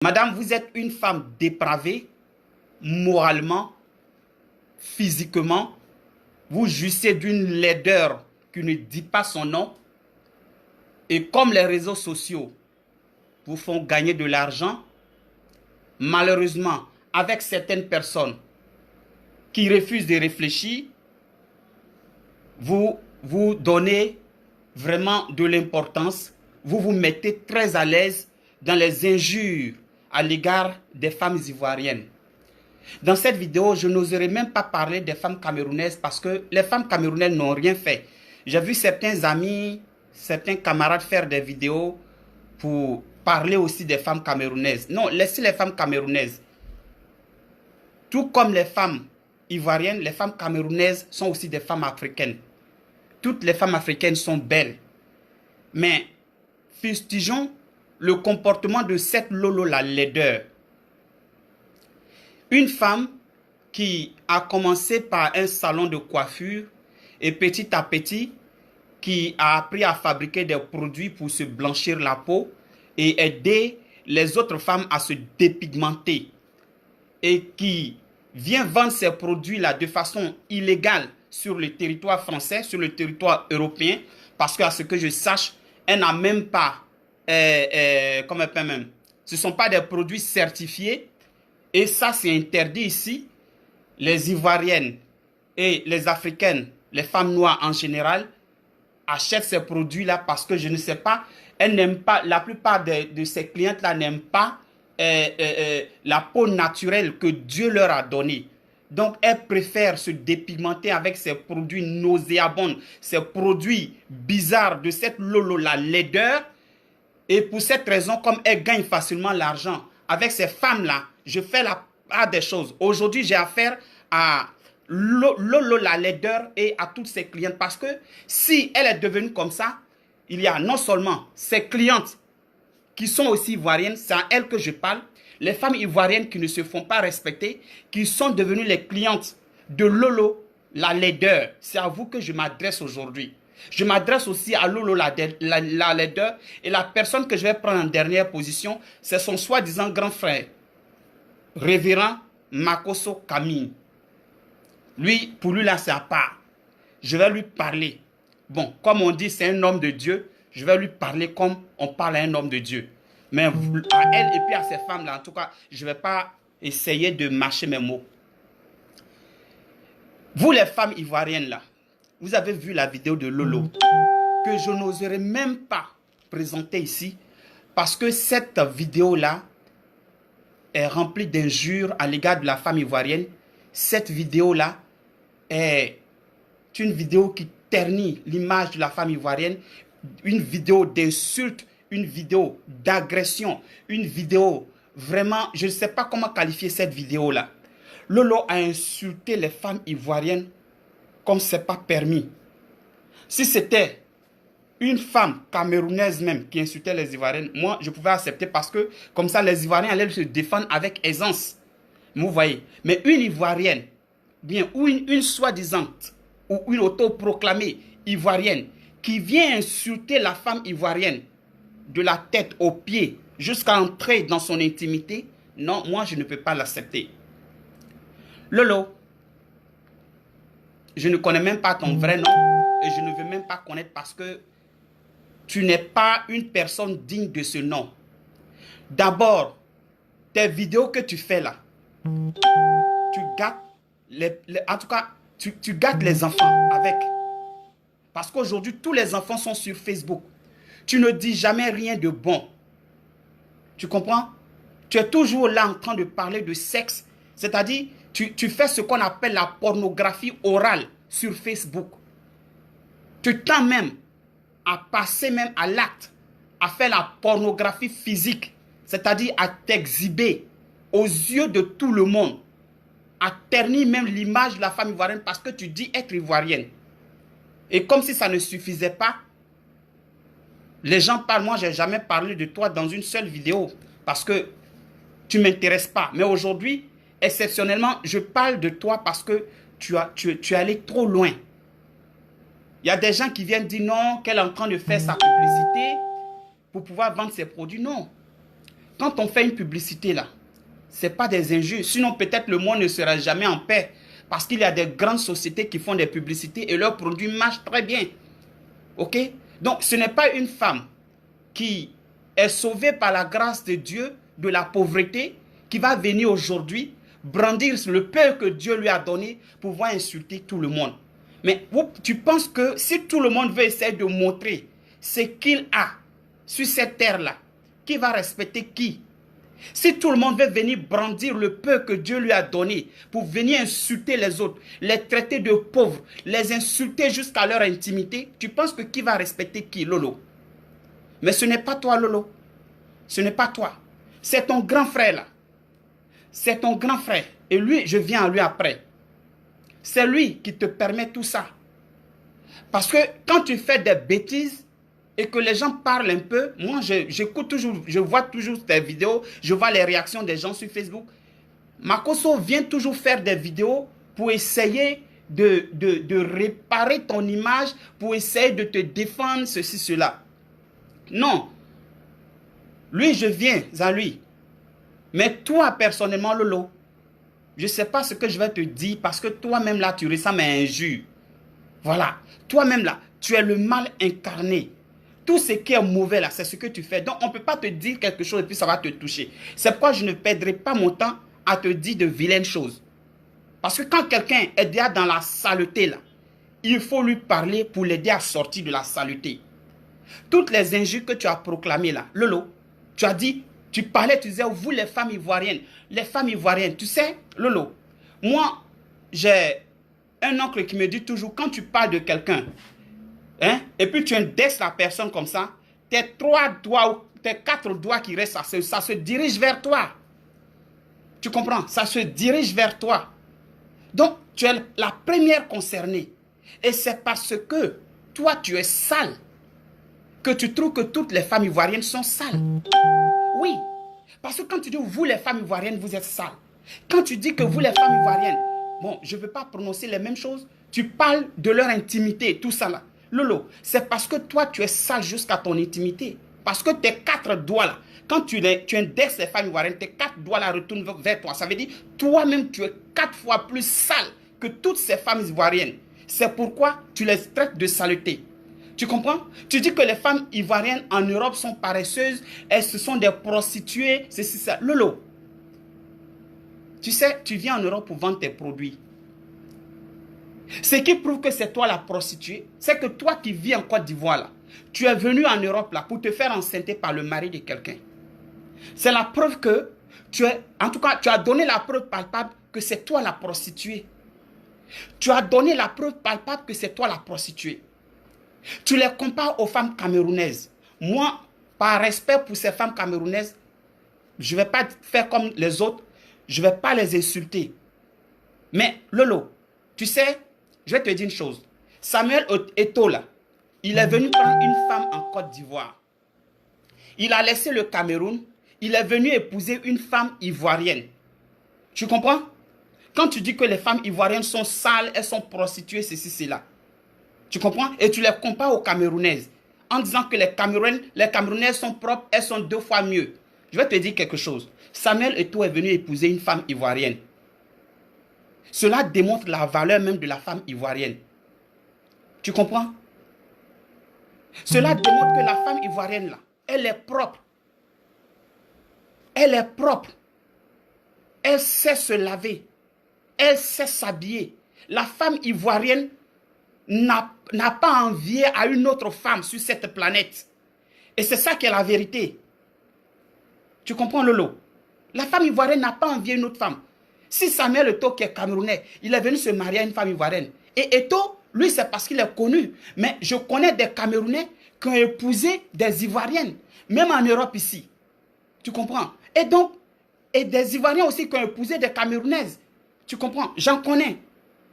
Madame, vous êtes une femme dépravée, moralement, physiquement. Vous jouissez d'une laideur qui ne dit pas son nom. Et comme les réseaux sociaux vous font gagner de l'argent, malheureusement, avec certaines personnes qui refusent de réfléchir, vous donnez vraiment de l'importance. Vous vous mettez très à l'aise dans les injures à l'égard des femmes ivoiriennes. Dans cette vidéo, je n'oserais même pas parler des femmes camerounaises parce que les femmes camerounaises n'ont rien fait. J'ai vu certains amis, certains camarades faire des vidéos pour parler aussi des femmes camerounaises. Non, laissez les femmes camerounaises. Tout comme les femmes ivoiriennes, les femmes camerounaises sont aussi des femmes africaines. Toutes les femmes africaines sont belles. Mais fustigeons le comportement de cette Lolo la laideur. Une femme qui a commencé par un salon de coiffure et petit à petit qui a appris à fabriquer des produits pour se blanchir la peau et aider les autres femmes à se dépigmenter et qui vient vendre ces produits-là de façon illégale sur le territoire français, sur le territoire européen, parce qu'à ce que je sache, elle n'a même pas, comment elle peut même, ce ne sont pas des produits certifiés et ça c'est interdit ici. Les Ivoiriennes et les Africaines, les femmes noires en général, achètent ces produits-là parce que je ne sais pas, elles n'aiment pas, la plupart de ces clientes-là n'aiment pas la peau naturelle que Dieu leur a donnée. Donc, elles préfèrent se dépigmenter avec ces produits nauséabonds, ces produits bizarres de cette Lolo, la laideur. Et pour cette raison, comme elles gagnent facilement l'argent, avec ces femmes-là, je fais la part des choses. Aujourd'hui, j'ai affaire à Lolo, la laideur et à toutes ses clientes. Parce que si elle est devenue comme ça, il y a non seulement ses clientes qui sont aussi ivoiriennes, c'est à elles que je parle, les femmes ivoiriennes qui ne se font pas respecter, qui sont devenues les clientes de Lolo, la laideur. C'est à vous que je m'adresse aujourd'hui. Je m'adresse aussi à Lolo, la laideur. Et la personne que je vais prendre en dernière position, c'est son soi-disant grand frère, révérend Makosso Camille. Lui, pour lui là, c'est à part. Je vais lui parler. Bon, comme on dit, c'est un homme de Dieu. Je vais lui parler comme on parle à un homme de Dieu. Mais à elle et puis à ces femmes-là, en tout cas, je ne vais pas essayer de mâcher mes mots. Vous, les femmes ivoiriennes, là, vous avez vu la vidéo de Lolo, que je n'oserais même pas présenter ici, parce que cette vidéo-là est remplie d'injures à l'égard de la femme ivoirienne. Cette vidéo-là est une vidéo qui ternit l'image de la femme ivoirienne, une vidéo d'insulte, une vidéo d'agression, une vidéo vraiment, je ne sais pas comment qualifier cette vidéo-là. Lolo a insulté les femmes ivoiriennes comme ce n'est pas permis. Si c'était une femme camerounaise même qui insultait les Ivoiriennes, moi je pouvais accepter parce que comme ça les Ivoiriens allaient se défendre avec aisance. Vous voyez. Mais une Ivoirienne, bien, ou une soi-disant, ou une autoproclamée Ivoirienne, qui vient insulter la femme ivoirienne de la tête aux pieds jusqu'à entrer dans son intimité, non, moi je ne peux pas l'accepter. Lolo, je ne connais même pas ton vrai nom et je ne veux même pas connaître parce que tu n'es pas une personne digne de ce nom. D'abord, tes vidéos que tu fais là, tu gâtes en tout cas, tu gâtes les enfants avec. Parce qu'aujourd'hui, tous les enfants sont sur Facebook. Tu ne dis jamais rien de bon. Tu comprends? Tu es toujours là en train de parler de sexe. C'est-à-dire, tu fais ce qu'on appelle la pornographie orale sur Facebook. Tu tends même à passer même à l'acte, à faire la pornographie physique. C'est-à-dire à t'exhiber aux yeux de tout le monde. À ternir même l'image de la femme ivoirienne parce que tu dis être ivoirienne. Et comme si ça ne suffisait pas, les gens parlent. Moi, je n'ai jamais parlé de toi dans une seule vidéo parce que tu ne m'intéresses pas. Mais aujourd'hui, exceptionnellement, je parle de toi parce que tu es allé trop loin. Il y a des gens qui viennent dire non, qu'elle est en train de faire sa publicité pour pouvoir vendre ses produits. Non. quand on fait une publicité là, ce n'est pas des injures. Sinon, peut-être le monde ne sera jamais en paix. Parce qu'il y a des grandes sociétés qui font des publicités et leurs produits marchent très bien. Ok? Donc, ce n'est pas une femme qui est sauvée par la grâce de Dieu de la pauvreté qui va venir aujourd'hui brandir le peu que Dieu lui a donné pour pouvoir insulter tout le monde. Mais tu penses que si tout le monde veut essayer de montrer ce qu'il a sur cette terre-là, qui va respecter qui? Si tout le monde veut venir brandir le peu que Dieu lui a donné pour venir insulter les autres, les traiter de pauvres, les insulter jusqu'à leur intimité, tu penses que qui va respecter qui, Lolo? Mais ce n'est pas toi, Lolo. Ce n'est pas toi. C'est ton grand frère là. C'est ton grand frère. Et lui, je viens à lui après. C'est lui qui te permet tout ça. Parce que quand tu fais des bêtises et que les gens parlent un peu, moi j'écoute toujours, je vois toujours tes vidéos, je vois les réactions des gens sur Facebook. Makosso vient toujours faire des vidéos pour essayer de réparer ton image, pour essayer de te défendre, ceci, cela. Non. Lui, je viens à lui. Mais toi, personnellement, Lolo, je ne sais pas ce que je vais te dire parce que toi-même là, tu ressens mes injures. Voilà. Toi-même là, tu es le mal incarné. Tout ce qui est mauvais là, c'est ce que tu fais. Donc, on ne peut pas te dire quelque chose et puis ça va te toucher. C'est pourquoi je ne perdrai pas mon temps à te dire de vilaines choses. Parce que quand quelqu'un est déjà dans la saleté là, il faut lui parler pour l'aider à sortir de la saleté. Toutes les injures que tu as proclamées là, Lolo, tu as dit, tu parlais, tu disais, vous les femmes ivoiriennes, tu sais, Lolo, moi, j'ai un oncle qui me dit toujours, quand tu parles de quelqu'un, hein, et puis tu indexes la personne comme ça, tes 3 doigts ou tes 4 doigts qui restent, ça se dirige vers toi. Tu comprends? Ça se dirige vers toi. Donc, tu es la première concernée. Et c'est parce que toi, tu es sale que tu trouves que toutes les femmes ivoiriennes sont sales. Oui. Parce que quand tu dis vous, les femmes ivoiriennes, vous êtes sales. Quand tu dis que vous, les femmes ivoiriennes, bon, je ne veux pas prononcer les mêmes choses, tu parles de leur intimité, tout ça là. Lolo, c'est parce que toi, tu es sale jusqu'à ton intimité. Parce que tes 4 doigts là, quand tu indexes les femmes ivoiriennes, tes 4 doigts là retournent vers toi. Ça veut dire, toi-même, tu es 4 fois plus sale que toutes ces femmes ivoiriennes. C'est pourquoi tu les traites de saleté. Tu comprends? Tu dis que les femmes ivoiriennes en Europe sont paresseuses, elles ce sont des prostituées, c'est ça. Lolo, tu sais, tu viens en Europe pour vendre tes produits. Ce qui prouve que c'est toi la prostituée, c'est que toi qui vis en Côte d'Ivoire là, tu es venu en Europe là pour te faire enceinter par le mari de quelqu'un. C'est la preuve que tu es, en tout cas, tu as donné la preuve palpable que c'est toi la prostituée. Tu as donné la preuve palpable que c'est toi la prostituée. Tu les compares aux femmes camerounaises. Moi, par respect pour ces femmes camerounaises, je ne vais pas faire comme les autres. Je ne vais pas les insulter. Mais Lolo, tu sais, je vais te dire une chose. Samuel Eto'o là, il est venu prendre une femme en Côte d'Ivoire. Il a laissé le Cameroun. Il est venu épouser une femme ivoirienne. Tu comprends? Quand tu dis que les femmes ivoiriennes sont sales, elles sont prostituées, ceci, cela. Tu comprends? Et tu les compares aux Camerounaises. En disant que les Camerounaises sont propres, elles sont 2 fois mieux. Je vais te dire quelque chose. Samuel Eto'o est venu épouser une femme ivoirienne. Cela démontre la valeur même de la femme ivoirienne. Tu comprends? Cela démontre que la femme ivoirienne, là, elle est propre. Elle est propre. Elle sait se laver. Elle sait s'habiller. La femme ivoirienne n'a pas envié à une autre femme sur cette planète. Et c'est ça qui est la vérité. Tu comprends, Lolo? La femme ivoirienne n'a pas envié une autre femme. Si Samuel Eto'o, qui est camerounais, il est venu se marier à une femme ivoirienne. Et Eto'o, lui, c'est parce qu'il est connu. Mais je connais des Camerounais qui ont épousé des Ivoiriennes. Même en Europe ici. Tu comprends? Et donc, et des Ivoiriens aussi qui ont épousé des Camerounaises. Tu comprends? J'en connais.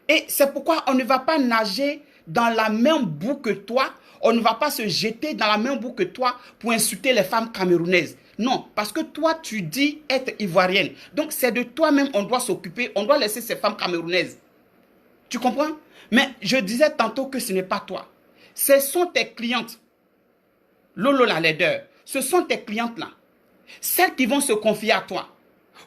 Et c'est pourquoi on ne va pas nager dans la même boue que toi. On ne va pas se jeter dans la même boue que toi pour insulter les femmes camerounaises. Non, parce que toi, tu dis être ivoirienne. Donc, c'est de toi-même on doit s'occuper. On doit laisser ces femmes camerounaises. Tu comprends? Mais je disais tantôt que ce n'est pas toi. Ce sont tes clientes. Lolo la laideur. Ce sont tes clientes là. celles qui vont se confier à toi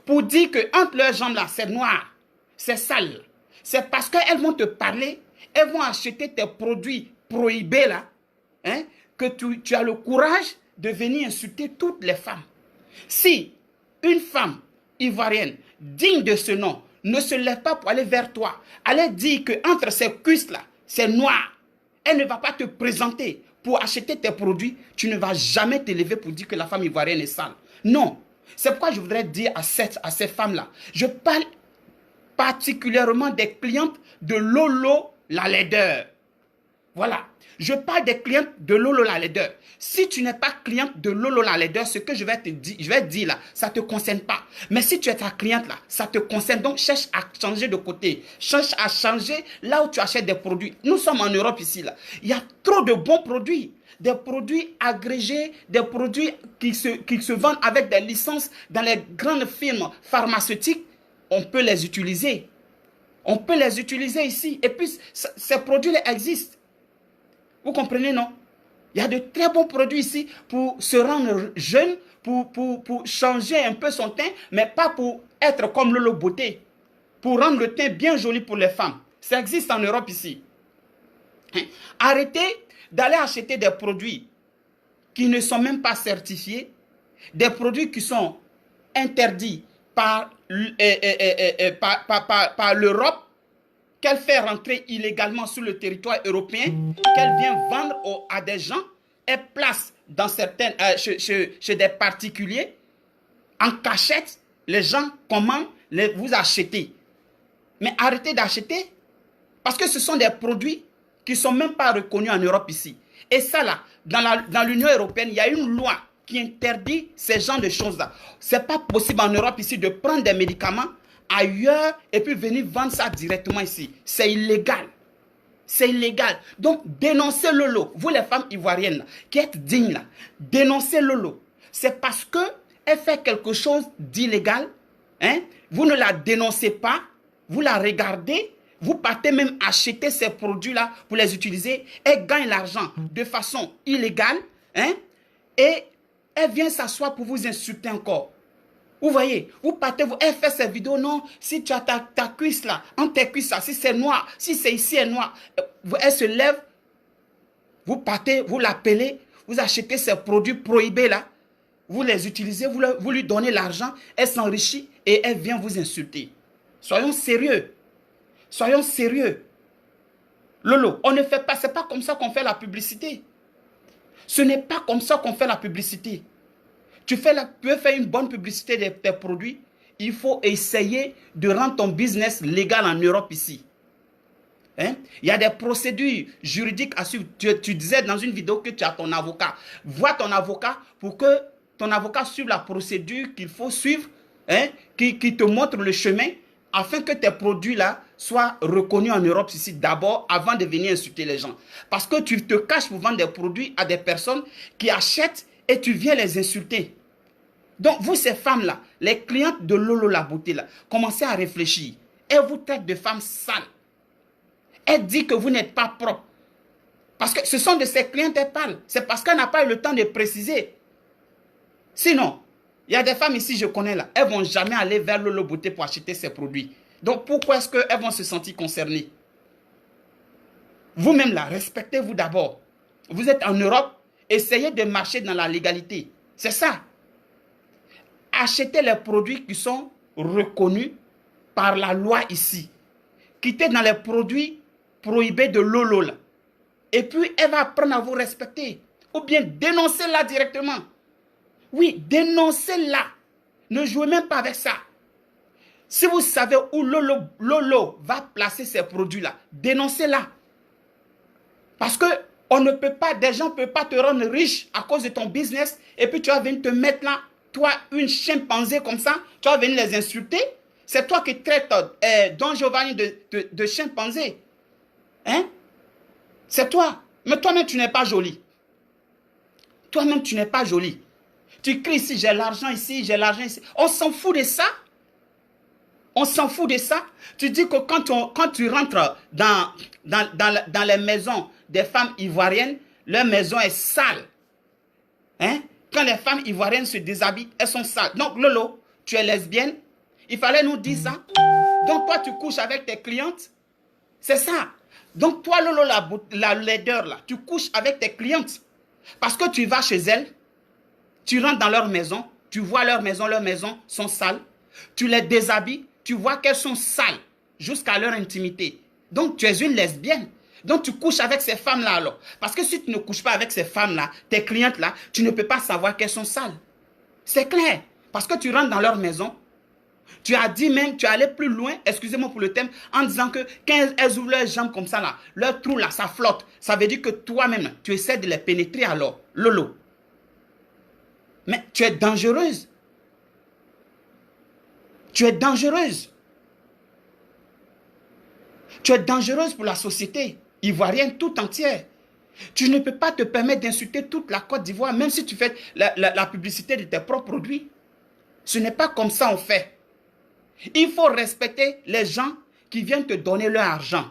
pour dire que entre leurs jambes là, c'est noir, c'est sale, c'est parce qu'elles vont te parler, elles vont acheter tes produits prohibés là, hein, que tu as le courage de venir insulter toutes les femmes. Si une femme ivoirienne digne de ce nom ne se lève pas pour aller vers toi, aller dire qu'entre ces cuisses là, c'est noir, elle ne va pas te présenter pour acheter tes produits, tu ne vas jamais te lever pour dire que la femme ivoirienne est sale. Non. C'est pourquoi je voudrais dire à ces femmes-là, je parle particulièrement des clientes de Lolo la laideur. Voilà. Je parle des clientes de Lolo la laideur. Si tu n'es pas cliente de Lolo la laideur, ce que je vais te dire là, ça ne te concerne pas. Mais si tu es ta cliente là, ça te concerne. Donc cherche à changer de côté. Cherche à changer là où tu achètes des produits. Nous sommes en Europe ici là. Il y a trop de bons produits. Des produits agrégés, des produits qui se vendent avec des licences dans les grandes firmes pharmaceutiques. On peut les utiliser. On peut les utiliser ici. Et puis, ces produits-là existent. Vous comprenez, non? Il y a de très bons produits ici pour se rendre jeune, pour changer un peu son teint, mais pas pour être comme Lolo Beauté. Pour rendre le teint bien joli pour les femmes. Ça existe en Europe ici. Arrêtez d'aller acheter des produits qui ne sont même pas certifiés, des produits qui sont interdits par l'Europe, qu'elle fait rentrer illégalement sur le territoire européen, qu'elle vient vendre à des gens, elle place dans certaines, chez des particuliers, en cachette, les gens commandent, vous achetez. Mais arrêtez d'acheter, parce que ce sont des produits qui ne sont même pas reconnus en Europe ici. Et ça là, dans l'Union européenne, il y a une loi qui interdit ces genres de choses-là. Ce n'est pas possible en Europe ici de prendre des médicaments ailleurs et puis venir vendre ça directement ici. C'est illégal. C'est illégal. Donc, dénoncez Lolo. Vous les femmes ivoiriennes là, qui êtes dignes là, dénoncez Lolo. C'est parce qu'elle fait quelque chose d'illégal. Hein? Vous ne la dénoncez pas. Vous la regardez. Vous partez même acheter ces produits-là pour les utiliser. Elle gagne l'argent de façon illégale. Hein? Et elle vient s'asseoir pour vous insulter encore. Vous voyez, vous partez, elle fait ces vidéos, non, si tu as ta cuisse là, entre tes cuisses là, si c'est noir, si c'est ici, elle est noire, elle se lève, vous partez, vous l'appelez, vous achetez ces produits prohibés là, vous les utilisez, vous lui donnez l'argent, elle s'enrichit et elle vient vous insulter. Soyons sérieux. Soyons sérieux. Lolo, on ne fait pas, c'est pas comme ça qu'on fait la publicité. Ce n'est pas comme ça qu'on fait la publicité. Tu veux faire une bonne publicité de tes produits, il faut essayer de rendre ton business légal en Europe ici. Hein? Il y a des procédures juridiques à suivre. Tu disais dans une vidéo que tu as ton avocat. Vois ton avocat pour que ton avocat suive la procédure qu'il faut suivre, hein? qui te montre le chemin afin que tes produits-là soient reconnus en Europe ici d'abord avant de venir insulter les gens. Parce que tu te caches pour vendre des produits à des personnes qui achètent et tu viens les insulter. Donc, vous, ces femmes-là, les clientes de Lolo la Beauté, là, commencez à réfléchir. Elle vous traite de femmes sales. Elle dit que vous n'êtes pas propre. Parce que ce sont de ses clientes qu'elle parle. C'est parce qu'elle n'a pas eu le temps de préciser. Sinon, il y a des femmes ici, je connais là, elles ne vont jamais aller vers Lolo Beauté pour acheter ses produits. Donc, pourquoi est-ce qu'elles vont se sentir concernées? Vous-même là, respectez-vous d'abord. Vous êtes en Europe, essayez de marcher dans la légalité. C'est ça. Achetez les produits qui sont reconnus par la loi ici. Quittez dans les produits prohibés de Lolo là. Et puis, elle va apprendre à vous respecter. Ou bien, dénoncez-la directement. Oui, dénoncez-la. Ne jouez même pas avec ça. Si vous savez où Lolo va placer ces produits-là, dénoncez-la. Parce que on ne peut pas, des gens ne peuvent pas te rendre riche à cause de ton business et puis tu vas venir te mettre là, toi, une chimpanzé comme ça, tu vas venir les insulter. C'est toi qui traites Don Giovanni de chimpanzé. Hein? C'est toi. Mais toi-même, tu n'es pas jolie. Toi-même, tu n'es pas jolie. Tu cries ici, j'ai l'argent ici, j'ai l'argent ici. On s'en fout de ça. On s'en fout de ça. Tu dis que quand tu rentres dans les maisons des femmes ivoiriennes, leur maison est sale. Hein? Quand les femmes ivoiriennes se déshabillent, elles sont sales. Donc, Lolo, tu es lesbienne? Il fallait nous dire ça. Donc, toi, tu couches avec tes clientes? C'est ça. Donc, toi, Lolo, la laideur, là, tu couches avec tes clientes. Parce que tu vas chez elles, tu rentres dans leur maison, tu vois leurs maisons sont sales. Tu les déshabilles, tu vois qu'elles sont sales jusqu'à leur intimité. Donc, tu es une lesbienne. Donc, tu couches avec ces femmes-là alors. Parce que si tu ne couches pas avec ces femmes-là, tes clientes-là, tu ne peux pas savoir qu'elles sont sales. C'est clair. Parce que tu rentres dans leur maison, tu as dit même, tu es allé plus loin, excusez-moi pour le thème, en disant que quand elles ouvrent leurs jambes comme ça, là, leur trou là, ça flotte. Ça veut dire que toi-même, tu essaies de les pénétrer alors. Lolo. Mais tu es dangereuse. Tu es dangereuse. Tu es dangereuse pour la société ivoirienne tout entière. Tu ne peux pas te permettre d'insulter toute la Côte d'Ivoire, même si tu fais la publicité de tes propres produits. Ce n'est pas comme ça on fait. Il faut respecter les gens qui viennent te donner leur argent.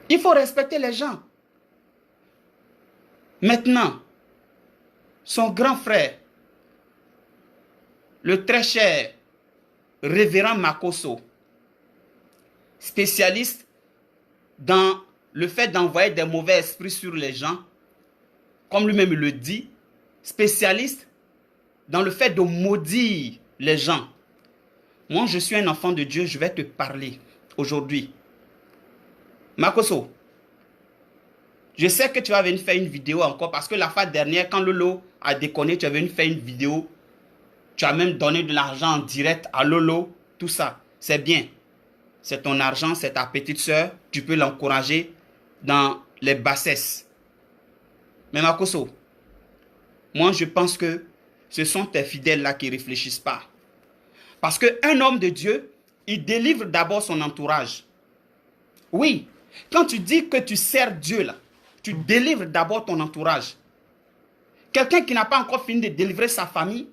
Il faut respecter les gens. Maintenant, son grand frère, le très cher révérend Makosso, spécialiste dans le fait d'envoyer des mauvais esprits sur les gens, comme lui-même le dit, spécialiste dans le fait de maudire les gens. Moi, je suis un enfant de Dieu, je vais te parler aujourd'hui. Makosso, je sais que tu vas venir faire une vidéo encore parce que la fois dernière, quand Lolo a déconné, tu es venu faire une vidéo. Tu as même donné de l'argent en direct à Lolo, tout ça. C'est bien. C'est ton argent, c'est ta petite soeur. Tu peux l'encourager dans les bassesses. Mais Makosso, moi je pense que ce sont tes fidèles là qui ne réfléchissent pas. Parce qu'un homme de Dieu, il délivre d'abord son entourage. Oui, quand tu dis que tu sers Dieu là, tu délivres d'abord ton entourage. Quelqu'un qui n'a pas encore fini de délivrer sa famille,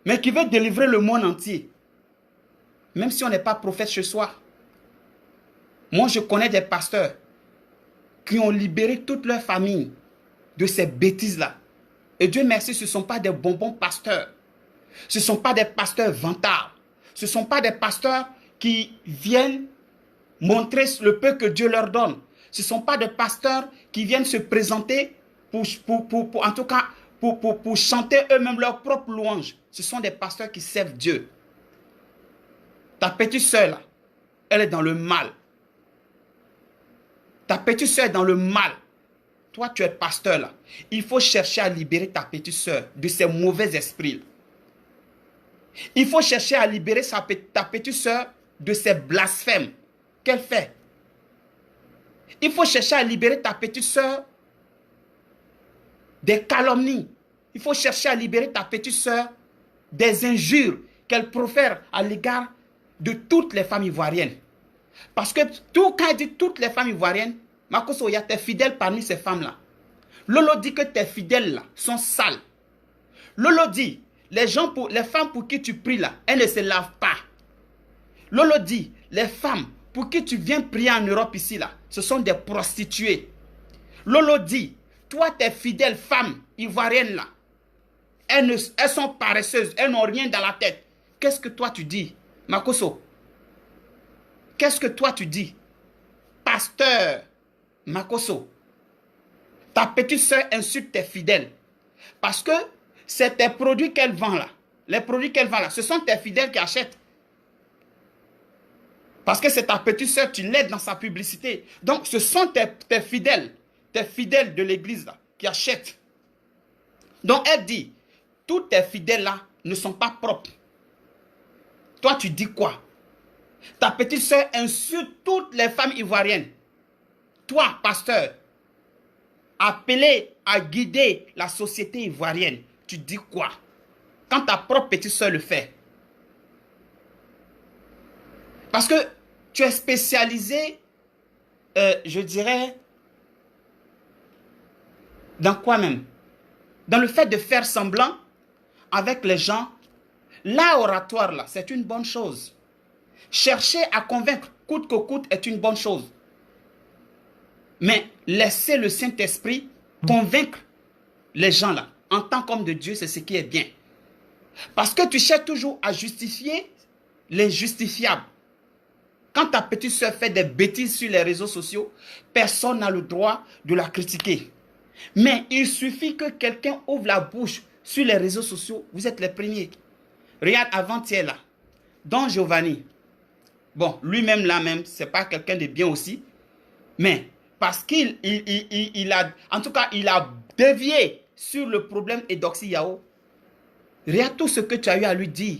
mais qui veut délivrer le monde entier. Même si on n'est pas prophète chez soi. Moi, je connais des pasteurs qui ont libéré toute leur famille de ces bêtises-là. Et Dieu merci, ce ne sont pas des bonbons pasteurs. Ce ne sont pas des pasteurs vantards. Ce ne sont pas des pasteurs qui viennent montrer le peu que Dieu leur donne. Ce ne sont pas des pasteurs qui viennent se présenter pour chanter eux-mêmes leurs propres louanges. Ce sont des pasteurs qui servent Dieu. Ta petite soeur là, elle est dans le mal. Ta petite soeur est dans le mal. Toi, tu es pasteur là. Il faut chercher à libérer ta petite soeur de ces mauvais esprits. Il faut chercher à libérer ta petite soeur de ces blasphèmes qu'elle fait. Il faut chercher à libérer ta petite soeur des calomnies. Il faut chercher à libérer ta petite soeur des injures qu'elle profère à l'égard de toutes les femmes ivoiriennes. Parce que quand elle dit toutes les femmes ivoiriennes, Makosso, il y a tes fidèles parmi ces femmes-là. Lolo dit que tes fidèles là sont sales. Lolo dit, les femmes pour qui tu pries là, elles ne se lavent pas. Lolo dit, les femmes pour qui tu viens prier en Europe ici là, ce sont des prostituées. Lolo dit, toi tes fidèles femmes ivoiriennes là, elles sont paresseuses, elles n'ont rien dans la tête. Qu'est-ce que toi tu dis, Makosso? Qu'est-ce que toi tu dis? Pasteur Makosso, ta petite soeur insulte tes fidèles. Parce que c'est tes produits qu'elle vend là. Les produits qu'elle vend là, ce sont tes fidèles qui achètent. Parce que c'est ta petite soeur, tu l'aides dans sa publicité. Donc ce sont tes fidèles de l'église là, qui achètent. Donc elle dit, tous tes fidèles là ne sont pas propres. Toi tu dis quoi? Ta petite soeur insulte toutes les femmes ivoiriennes. Toi, pasteur, appelé à guider la société ivoirienne, tu dis quoi? Quand ta propre petite soeur le fait. Parce que tu es spécialisé, je dirais, dans quoi même? Dans le fait de faire semblant avec les gens. L'art oratoire, là, c'est une bonne chose. Chercher à convaincre coûte que coûte est une bonne chose. Mais laisser le Saint-Esprit convaincre les gens là, en tant qu'homme de Dieu, c'est ce qui est bien. Parce que tu cherches toujours à justifier l'injustifiable. Quand ta petite soeur fait des bêtises sur les réseaux sociaux, personne n'a le droit de la critiquer. Mais il suffit que quelqu'un ouvre la bouche sur les réseaux sociaux, vous êtes les premiers. Regarde avant-hier là, Don Giovanni. Bon, lui-même là même, c'est pas quelqu'un de bien aussi. Mais parce qu'il a, en tout cas, il a dévié sur le problème Eudoxie Yao. Regarde tout ce que tu as eu à lui dire.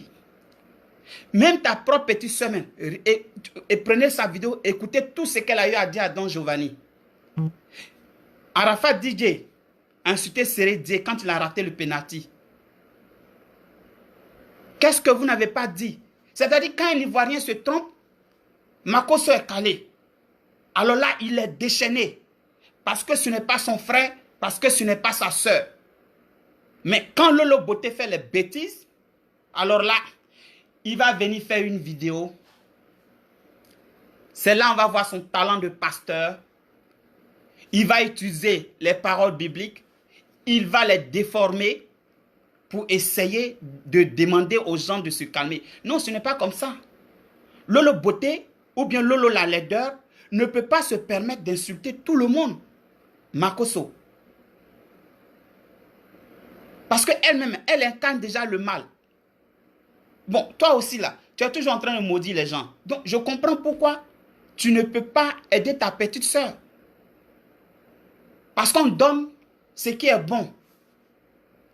Même ta propre petite soeur, et prenez sa vidéo, écoutez tout ce qu'elle a eu à dire à Don Giovanni. Arafat DJ a insulté Seré Dié quand il a raté le penalty. Qu'est-ce que vous n'avez pas dit? C'est-à-dire quand un Ivoirien se trompe, Makosso est calé. Alors là, il est déchaîné. Parce que ce n'est pas son frère, parce que ce n'est pas sa soeur. Mais quand Lolo Boté fait les bêtises, alors là, il va venir faire une vidéo. C'est là on va voir son talent de pasteur. Il va utiliser les paroles bibliques. Il va les déformer pour essayer de demander aux gens de se calmer. Non, ce n'est pas comme ça. Lolo Boté ou bien Lolo la laideur ne peut pas se permettre d'insulter tout le monde. Makosso. Parce qu'elle-même, elle incarne déjà le mal. Bon, toi aussi là, tu es toujours en train de maudire les gens. Donc, je comprends pourquoi tu ne peux pas aider ta petite soeur. Parce qu'on donne ce qui est bon.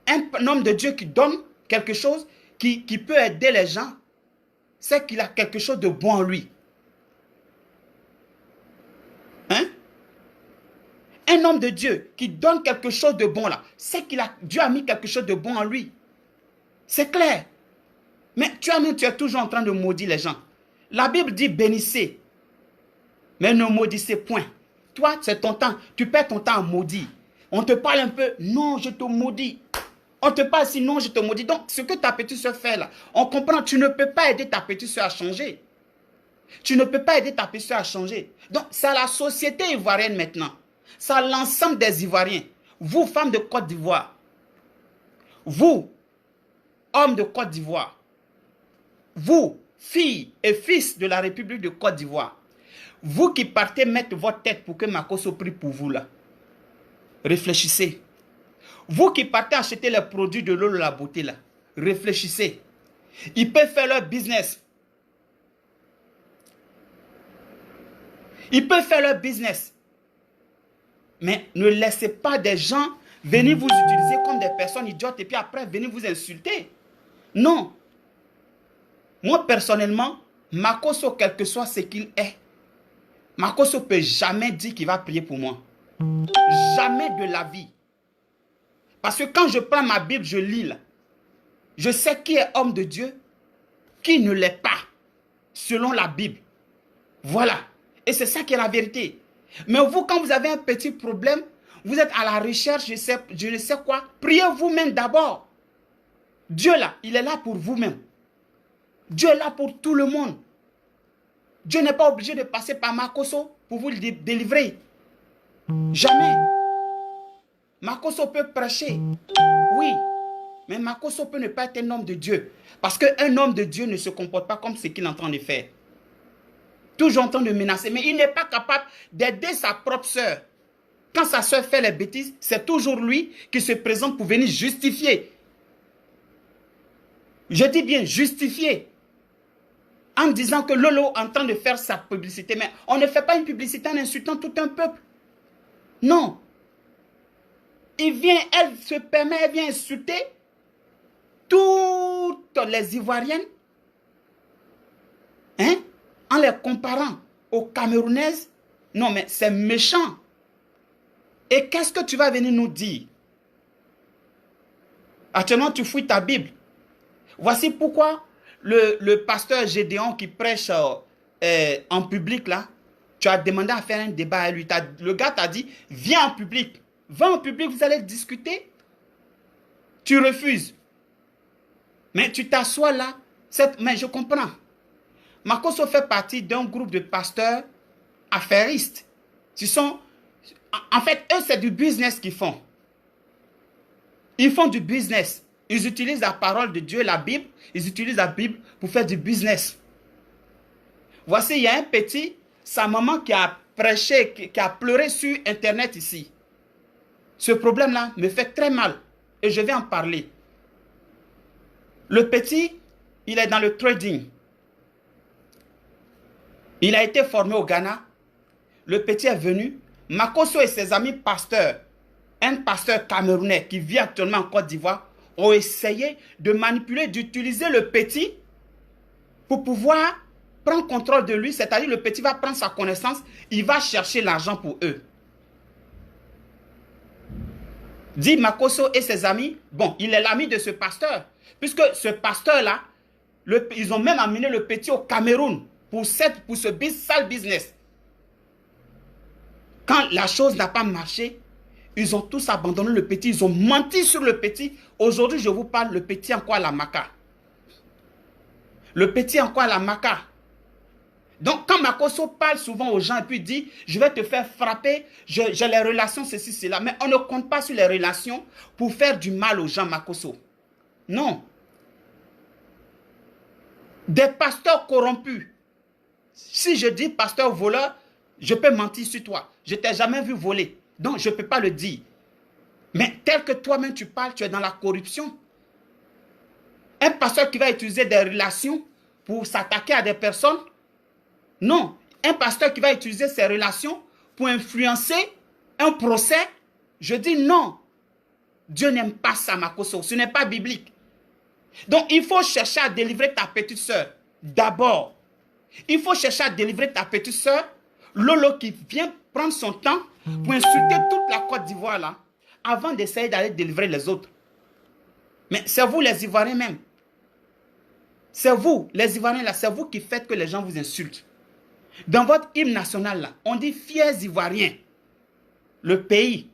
Un homme de Dieu qui donne quelque chose qui peut aider les gens, c'est qu'il a quelque chose de bon en lui. Hein? Un homme de Dieu qui donne quelque chose de bon là, c'est qu'il a, Dieu a mis quelque chose de bon en lui. C'est clair. Mais tu es toujours en train de maudire les gens. La Bible dit bénissez, mais ne maudissez point. Toi, c'est ton temps. Tu perds ton temps à maudire. On te parle un peu, non, je te maudis. On te parle sinon, je te maudis. Donc, ce que ta petite soeur fait là, on comprend, tu ne peux pas aider ta petite soeur à changer. Tu ne peux pas aider ta petite soeur à changer. Donc, c'est à la société ivoirienne maintenant. C'est à l'ensemble des Ivoiriens. Vous, femmes de Côte d'Ivoire. Vous, hommes de Côte d'Ivoire. Vous, filles et fils de la République de Côte d'Ivoire. Vous qui partez mettre votre tête pour que Makosso prie pour vous là. Réfléchissez. Vous qui partez acheter les produits de Lolo la beauté là. Réfléchissez. Ils peuvent faire leur business. Ils peuvent faire leur business. Mais ne laissez pas des gens venir vous utiliser comme des personnes idiotes et puis après venir vous insulter. Non. Moi personnellement, Makosso, quel que soit ce qu'il est, Makosso ne peut jamais dire qu'il va prier pour moi. Jamais de la vie. Parce que quand je prends ma Bible, je lis là. Je sais qui est homme de Dieu, qui ne l'est pas, selon la Bible. Voilà. Et c'est ça qui est la vérité. Mais vous, quand vous avez un petit problème, vous êtes à la recherche, je ne sais quoi, priez vous-même d'abord. Dieu là, il est là pour vous-même. Dieu est là pour tout le monde. Dieu n'est pas obligé de passer par Makosso pour vous le délivrer. Jamais. Makosso peut prêcher. Oui. Mais Makosso peut ne pas être un homme de Dieu. Parce qu'un homme de Dieu ne se comporte pas comme ce qu'il est en train de faire. Toujours en train de menacer. Mais il n'est pas capable d'aider sa propre sœur. Quand sa sœur fait les bêtises, c'est toujours lui qui se présente pour venir justifier. Je dis bien justifier. En disant que Lolo est en train de faire sa publicité. Mais on ne fait pas une publicité en insultant tout un peuple. Non. Elle vient insulter toutes les Ivoiriennes, hein, en les comparant aux Camerounaises. Non, mais c'est méchant. Et qu'est-ce que tu vas venir nous dire? Actuellement, tu fouilles ta Bible. Voici pourquoi le pasteur Gédéon qui prêche en public, là, tu as demandé à faire un débat à lui. Le gars t'a dit, viens en public. Va en public, vous allez discuter. Tu refuses. Mais tu t'assois là. Mais je comprends. Makosso fait partie d'un groupe de pasteurs affairistes. En fait, eux, c'est du business qu'ils font. Ils font du business. Ils utilisent la parole de Dieu, la Bible. Ils utilisent la Bible pour faire du business. Voici, il y a un petit, sa maman qui a prêché, qui a pleuré sur Internet ici. Ce problème-là me fait très mal et je vais en parler. Le petit, il est dans le trading. Il a été formé au Ghana. Le petit est venu. Makosso et ses amis pasteurs, un pasteur camerounais qui vit actuellement en Côte d'Ivoire, ont essayé de manipuler, d'utiliser le petit pour pouvoir prendre contrôle de lui. C'est-à-dire le petit va prendre sa connaissance, il va chercher l'argent pour eux. Dit Makosso et ses amis, bon, il est l'ami de ce pasteur. Puisque ce pasteur-là, ils ont même amené le petit au Cameroun pour ce sale business. Quand la chose n'a pas marché, ils ont tous abandonné le petit, ils ont menti sur le petit. Aujourd'hui, je vous parle, le petit encore à la maca. Le petit encore à la maca. Donc, quand Makosso parle souvent aux gens et puis dit, je vais te faire frapper, j'ai les relations, ceci, cela. Mais on ne compte pas sur les relations pour faire du mal aux gens, Makosso. Non. Des pasteurs corrompus. Si je dis pasteur voleur, je peux mentir sur toi. Je ne t'ai jamais vu voler. Donc, je ne peux pas le dire. Mais tel que toi-même tu parles, tu es dans la corruption. Un pasteur qui va utiliser des relations pour s'attaquer à des personnes. Non. Un pasteur qui va utiliser ses relations pour influencer un procès. Je dis non. Dieu n'aime pas ça, Makosso. Ce n'est pas biblique. Donc, il faut chercher à délivrer ta petite sœur. D'abord, il faut chercher à délivrer ta petite sœur. Lolo qui vient prendre son temps pour insulter toute la Côte d'Ivoire là, avant d'essayer d'aller délivrer les autres. Mais c'est vous les Ivoiriens même. C'est vous, les Ivoiriens là, c'est vous qui faites que les gens vous insultent. Dans votre hymne national là, on dit fiers Ivoiriens. Le pays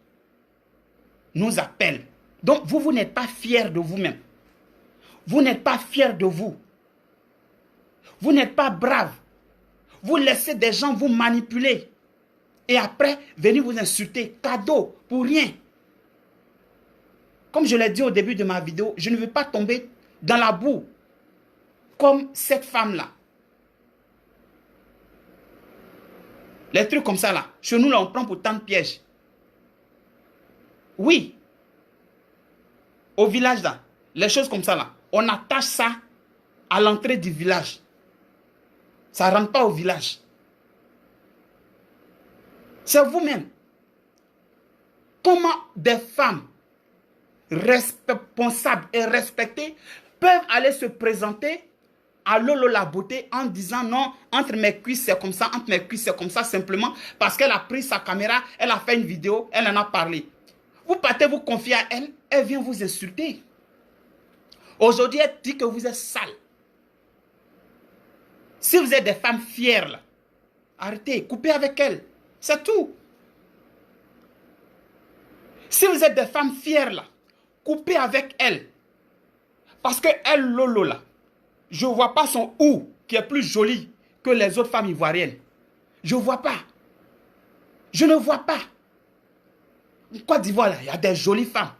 nous appelle. Donc vous n'êtes pas fiers de vous-même. Vous n'êtes pas fiers de vous. Vous n'êtes pas braves. Vous laissez des gens vous manipuler. Et après, venir vous insulter. Cadeau, pour rien. Comme je l'ai dit au début de ma vidéo, je ne veux pas tomber dans la boue. Comme cette femme-là. Les trucs comme ça là. Chez nous là, on prend pour tant de pièges. Oui. Au village là. Les choses comme ça là. On attache ça à l'entrée du village. Ça ne rentre pas au village. C'est vous-même. Comment des femmes responsables et respectées peuvent aller se présenter à Lolo la beauté en disant non, entre mes cuisses c'est comme ça, entre mes cuisses c'est comme ça, simplement parce qu'elle a pris sa caméra, elle a fait une vidéo, elle en a parlé. Vous partez vous confier à elle, elle vient vous insulter. Aujourd'hui, elle dit que vous êtes sale. Si vous êtes des femmes fières, là, arrêtez, coupez avec elle. C'est tout. Si vous êtes des femmes fières, là, coupez avec elle. Parce que elle, Lolo, là, je ne vois pas son ou qui est plus joli que les autres femmes ivoiriennes. Je ne vois pas. Je ne vois pas. En Côte d'Ivoire, là, il y a des jolies femmes.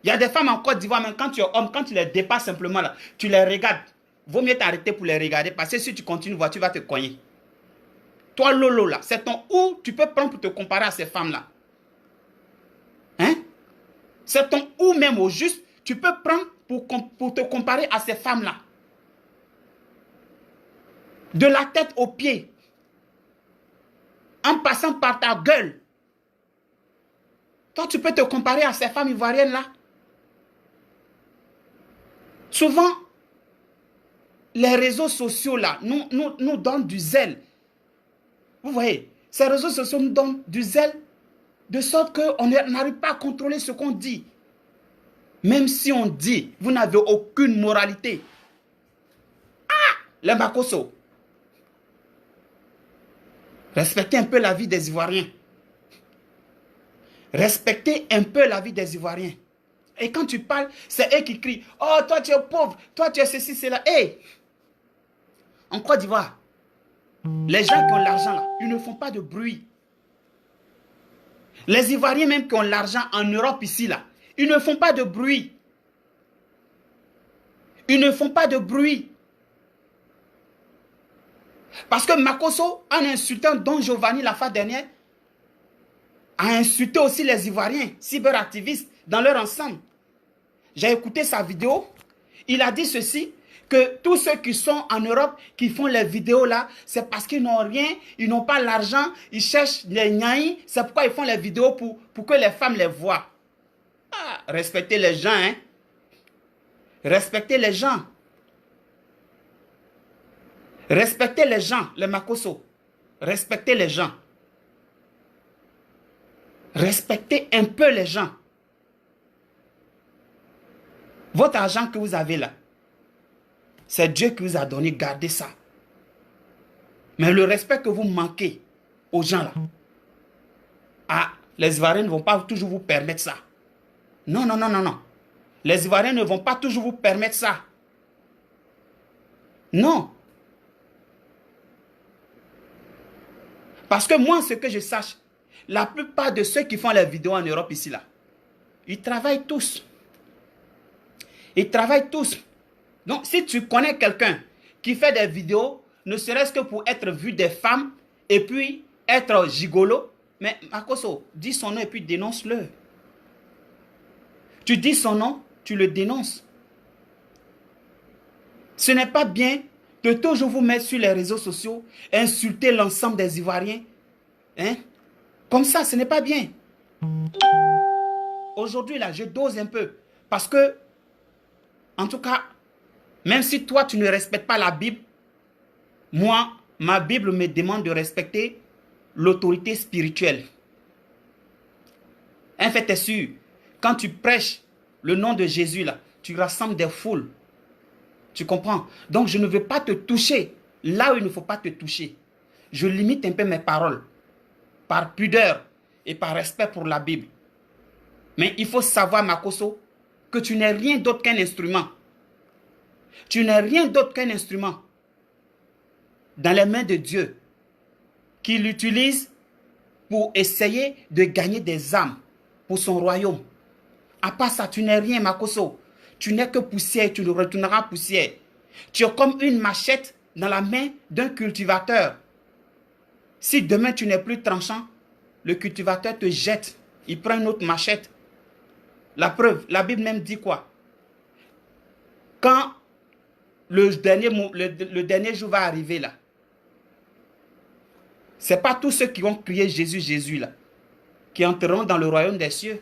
Il y a des femmes en Côte d'Ivoire, même quand tu es homme, quand tu les dépasses simplement, là, tu les regardes. Vaut mieux t'arrêter pour les regarder parce que si tu continues, tu vas te cogner. Toi, Lolo, là, c'est ton ou tu peux prendre pour te comparer à ces femmes-là. Hein? C'est ton ou même au juste, tu peux prendre pour te comparer à ces femmes-là. De la tête aux pieds. En passant par ta gueule. Toi, tu peux te comparer à ces femmes ivoiriennes-là. Souvent, les réseaux sociaux là nous donnent du zèle. Vous voyez, ces réseaux sociaux nous donnent du zèle de sorte qu'on n'arrive pas à contrôler ce qu'on dit. Même si on dit, vous n'avez aucune moralité. Ah, les Makosso. Respectez un peu la vie des Ivoiriens. Respectez un peu la vie des Ivoiriens. Et quand tu parles, c'est eux qui crient. Oh, toi tu es pauvre, toi tu es ceci, cela. Hey! En Côte d'Ivoire, les gens qui ont l'argent là, ils ne font pas de bruit. Les Ivoiriens même qui ont l'argent en Europe ici là, Ils ne font pas de bruit. Ils ne font pas de bruit. Parce que Makosso, en insultant Don Giovanni la fois dernière, a insulté aussi les Ivoiriens, cyberactivistes, dans leur ensemble. J'ai écouté sa vidéo. Il a dit ceci, que tous ceux qui sont en Europe, qui font les vidéos là, c'est parce qu'ils n'ont rien, ils n'ont pas l'argent, ils cherchent les gnaïs, c'est pourquoi ils font les vidéos pour que les femmes les voient. Ah, respectez les gens, hein. Respectez les gens. Respectez les gens, les Makosso. Respectez les gens. Respectez un peu les gens. Votre argent que vous avez là, c'est Dieu qui vous a donné, gardez ça. Mais le respect que vous manquez aux gens là, ah, les Ivoiriens ne vont pas toujours vous permettre ça. Non, non, non, non, non. Les Ivoiriens ne vont pas toujours vous permettre ça. Non. Parce que moi, ce que je sache, la plupart de ceux qui font les vidéos en Europe ici là, ils travaillent tous. Ils travaillent tous. Donc, si tu connais quelqu'un qui fait des vidéos, ne serait-ce que pour être vu des femmes et puis être gigolo, mais Makosso, dis son nom et puis dénonce-le. Tu dis son nom, tu le dénonces. Ce n'est pas bien de toujours vous mettre sur les réseaux sociaux, insulter l'ensemble des Ivoiriens. Hein? Comme ça, ce n'est pas bien. Aujourd'hui, là, je dose un peu. Parce que, en tout cas, même si toi, tu ne respectes pas la Bible, moi, ma Bible me demande de respecter l'autorité spirituelle. En fait, tu es sûr, quand tu prêches le nom de Jésus, là, tu rassembles des foules. Tu comprends? Donc, je ne veux pas te toucher là où il ne faut pas te toucher. Je limite un peu mes paroles par pudeur et par respect pour la Bible. Mais il faut savoir, Makosso, que tu n'es rien d'autre qu'un instrument. Tu n'es rien d'autre qu'un instrument dans les mains de Dieu qui l'utilise pour essayer de gagner des âmes pour son royaume. À part ça, tu n'es rien, Makosso. Tu n'es que poussière, tu retourneras poussière. Tu es comme une machette dans la main d'un cultivateur. Si demain tu n'es plus tranchant, le cultivateur te jette. Il prend une autre machette. La preuve, la Bible même dit quoi? Quand le dernier jour va arriver là, ce n'est pas tous ceux qui vont crier Jésus, Jésus là, qui entreront dans le royaume des cieux.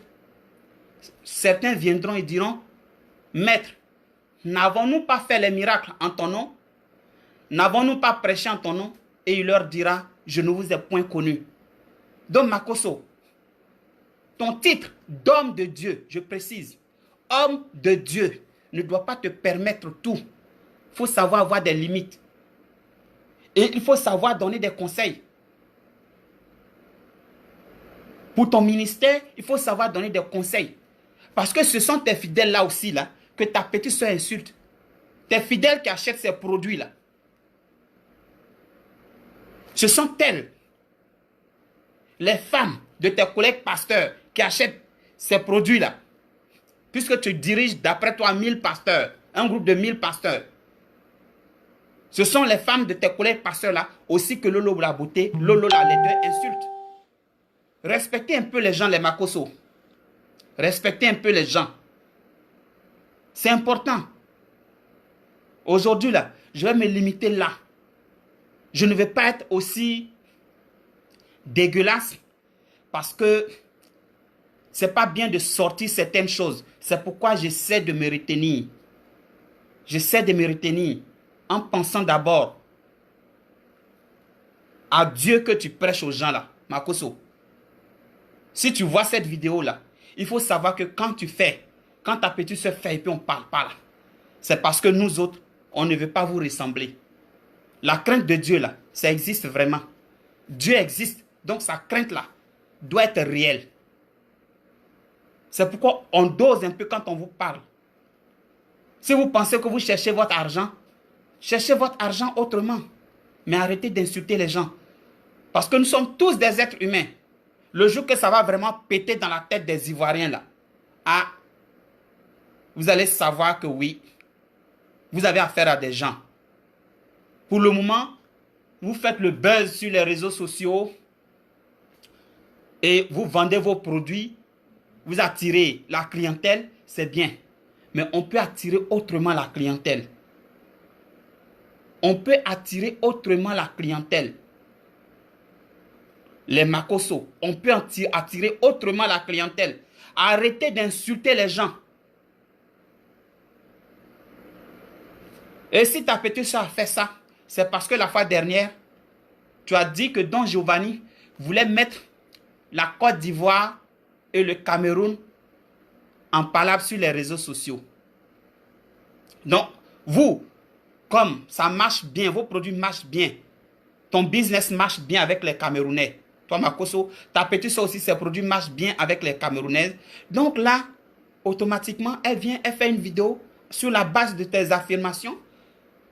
Certains viendront et diront, Maître, n'avons-nous pas fait les miracles en ton nom? N'avons-nous pas prêché en ton nom? Et il leur dira, je ne vous ai point connu. Donc Makosso, ton titre d'homme de Dieu, je précise, homme de Dieu, ne doit pas te permettre tout. Il faut savoir avoir des limites. Et il faut savoir donner des conseils. Pour ton ministère, il faut savoir donner des conseils. Parce que ce sont tes fidèles là aussi, là, que ta petite soeur insulte. Tes fidèles qui achètent ces produits-là. Ce sont elles, les femmes de tes collègues pasteurs qui achètent ces produits-là. Puisque tu diriges d'après toi 1000 pasteurs, un groupe de 1000 pasteurs. Ce sont les femmes de tes collègues pasteurs-là, aussi que Lolo la beauté, Lolo la les deux insultent. Respectez un peu les gens, les Makosso. Respectez un peu les gens. C'est important. Aujourd'hui, là, je vais me limiter là. Je ne vais pas être aussi dégueulasse parce que c'est pas bien de sortir certaines choses. C'est pourquoi j'essaie de me retenir. J'essaie de me retenir en pensant d'abord à Dieu que tu prêches aux gens là, Makosso. Si tu vois cette vidéo là, il faut savoir que quand tu fais, quand ta petite soeur fait et puis on ne parle pas là, c'est parce que nous autres, on ne veut pas vous ressembler. La crainte de Dieu là, ça existe vraiment. Dieu existe, donc sa crainte là doit être réelle. C'est pourquoi on dose un peu quand on vous parle. Si vous pensez que vous cherchez votre argent, cherchez votre argent autrement. Mais arrêtez d'insulter les gens. Parce que nous sommes tous des êtres humains. Le jour que ça va vraiment péter dans la tête des Ivoiriens là, ah, vous allez savoir que oui, vous avez affaire à des gens. Pour le moment, vous faites le buzz sur les réseaux sociaux et vous vendez vos produits, vous attirez la clientèle, c'est bien. Mais on peut attirer autrement la clientèle. On peut attirer autrement la clientèle. Les Makosso, on peut attirer autrement la clientèle. Arrêtez d'insulter les gens. Et si ta petite soeur a fait ça, c'est parce que la fois dernière, tu as dit que Don Giovanni voulait mettre la Côte d'Ivoire et le Cameroun en palabre sur les réseaux sociaux. Donc, vous, comme ça marche bien, vos produits marchent bien, ton business marche bien avec les Camerounais. Toi, Makosso, ta petite soeur aussi, ses produits marchent bien avec les Camerounaises. Donc là, automatiquement, elle vient, elle fait une vidéo sur la base de tes affirmations.